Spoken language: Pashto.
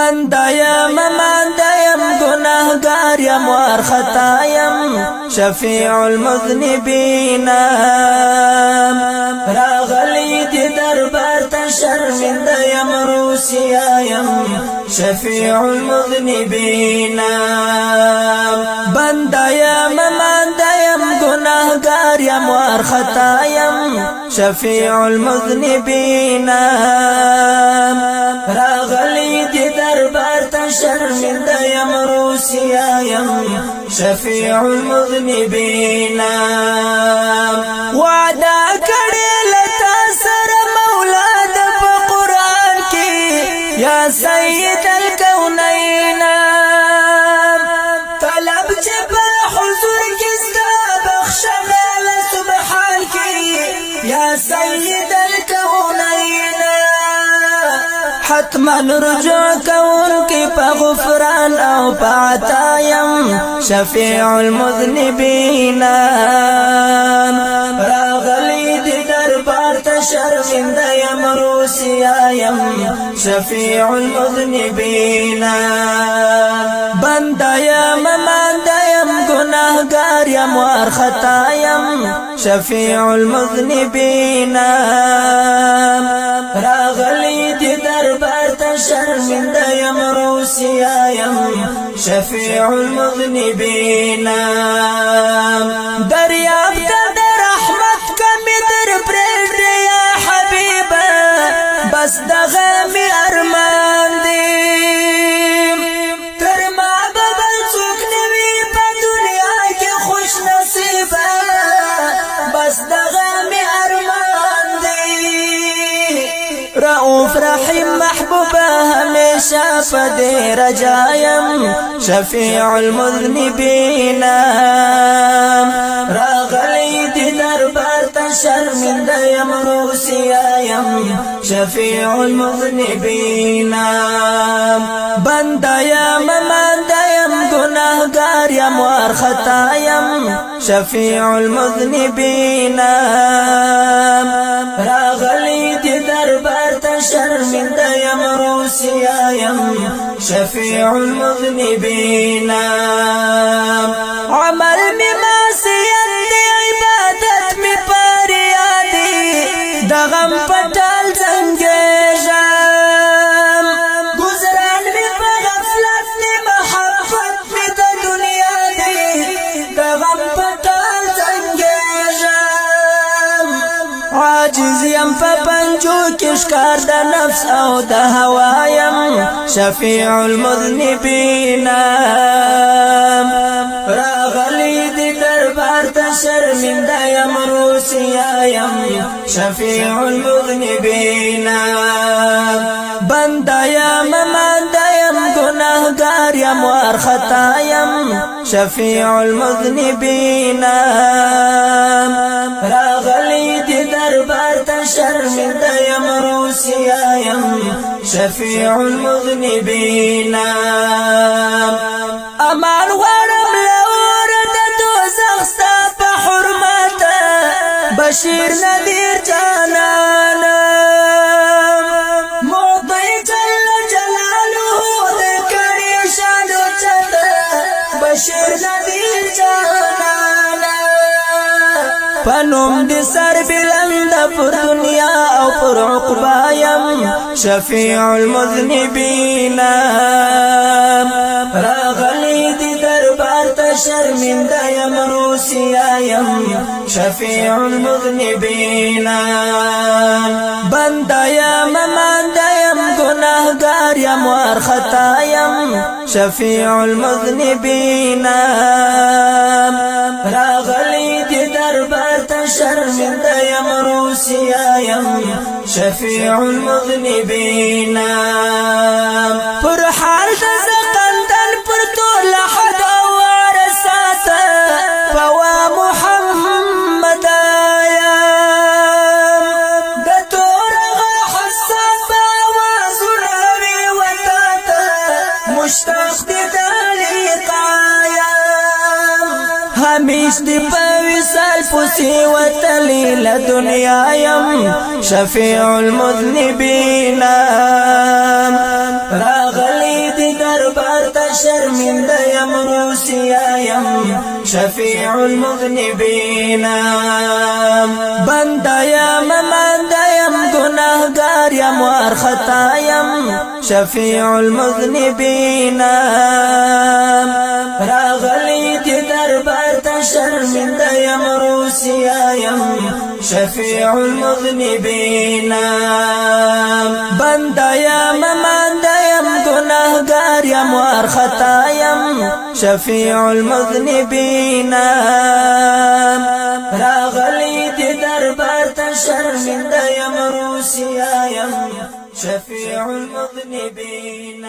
بنده یم مانده یم گناهگار یم وارخطا یم شفیع المذنبین راغلی دی دربار تا شرمنده یم روسیا یم شفیع المذنبین بنده یم مانده یم گناهگار یم وارخطا یم شفیع المذنبین راغلی دی دربار تا شرمنده یم روسیا یم شفیع المذنبین وعدا کړی لتا سره مولا د قرآن کې یا سید الکونین طلب چې په حضور کې ستا بخښنه له سبحان کې یا سید الکونین حتما رجوع کون کی پا غفران او پا عطایم شفیع المذنبین راغلی دی دربار تا شرمنده یم روسیا یم شفیع المذنبین بنده یم مانده یم گناهگار یم وارخطا یم شفیع المذنبین راغلی دی دربار تا شرمنده یم روسیا یم شفیع المذنبین دریاب تا در رحمت کمی در پریږدی یا حبیبا بس دغه می ارمان دی تر ما ببل څوک نوی په دنیا کې خوش نصیبه بس دغه می ارمان دی رؤوف رحیم محبوبه همیشه پدې رجایم شفیع المذنبین راغلی دی دربار تا شرمنده یم روسیا یم شفیع المذنبین بنده یم مانده یم گناهگار یم وارخطا یم شفیع المذنبین راغلی دی دربار تا شرمنده یم روسیا یم شفیع المذنبین عمل می معصیت دی عبادت می پریادی دغم پټال زنګېږم گزران می په غفلت دی محبت می د دنیا دی دغم پټال زنګېږم عاجز یم په پنجو کې ښکار د نفس او د هوا یم شفیع المذنبین راغلی دی دربار تا شرمنده یم روسیا یم شفیع المذنبین بنده یم مانده یم گناهگار یم وارخطا یم شفیع المذنبین راغلی دی دربار تا شرمنده یم روسیا یم شفیع المذنبین امان غواړم لور د دوزخ ستا په حرمت بشیر نذیر جانان معطی جل جلاله د کړي شانو چت بشیر نذیر جانان پنوم دی سر بلند پر دنیا او پر عقبا یم شفیع المذنبین راغلی دی دربار تا شرمنده یم روسیا یم شفیع المذنبین بنده یم مانده یم گناهگار یم وارخطا یم شفیع المذنبین راغلی دی دربار تا شرمنده یم روسیا یم شفیع المذنبین پر حال د زقندن پر طول حد او عرسات فوا محمد آیم د تورغه حسان باوازونه وی وتاته مشتاق دی د لقایم همیش دی په وصال پوسی وتلی له دنیا یم شفیع المذنبین راغلی شرمنده یم روسیا یم شفیع المذنبین بنده یم منده یم گناهگار یم وارخطا یم شفیع المذنبین راغلی دی دربار تا شرمنده یم روسیا یم شفیع المذنبین بنده یم منده یم گناهگار یم وارخطا یم شفیع المذنبین راغلی دی دربار تا شرمنده یم روسیا یم شفیع المذنبین